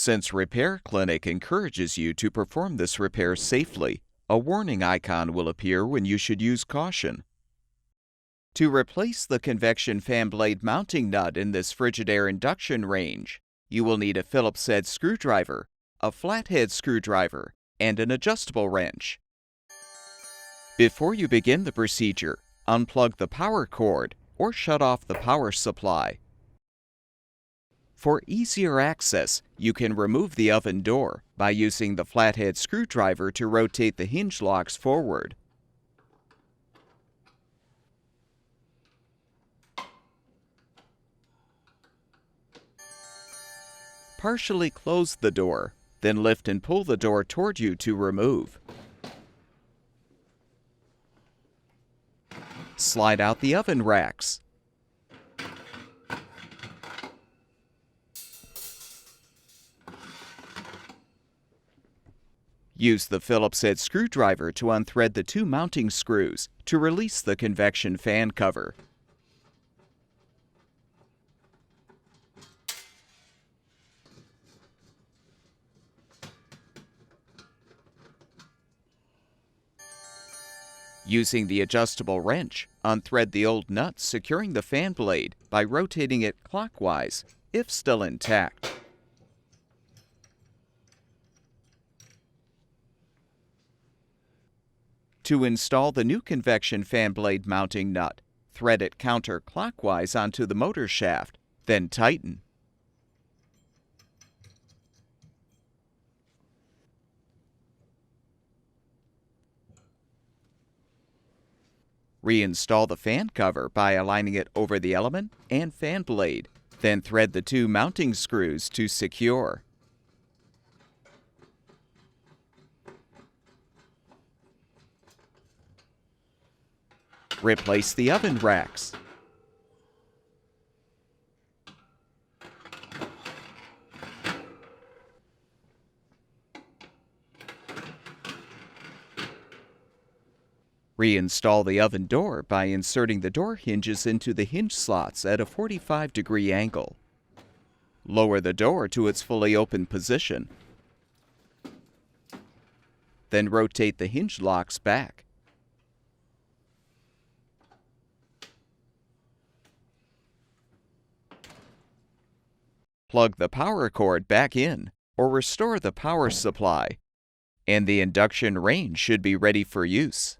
Since Repair Clinic encourages you to perform this repair safely, a warning icon will appear when you should use caution. To replace the convection fan blade mounting nut in this Frigidaire Induction range, you will need a Phillips head screwdriver, a flathead screwdriver, and an adjustable wrench. Before you begin the procedure, unplug the power cord or shut off the power supply. For easier access, you can remove the oven door by using the flathead screwdriver to rotate the hinge locks forward. Partially close the door, then lift and pull the door toward you to remove. Slide out the oven racks. Use the Phillips head screwdriver to unthread the two mounting screws to release the convection fan cover. Using the adjustable wrench, unthread the old nut securing the fan blade by rotating it clockwise, if still intact. To install the new convection fan blade mounting nut, thread it counterclockwise onto the motor shaft, then tighten. Reinstall the fan cover by aligning it over the element and fan blade, then thread the two mounting screws to secure. Replace the oven racks. Reinstall the oven door by inserting the door hinges into the hinge slots at a 45-degree angle. Lower the door to its fully open position. Then rotate the hinge locks back. Plug the power cord back in or restore the power supply, and the induction range should be ready for use.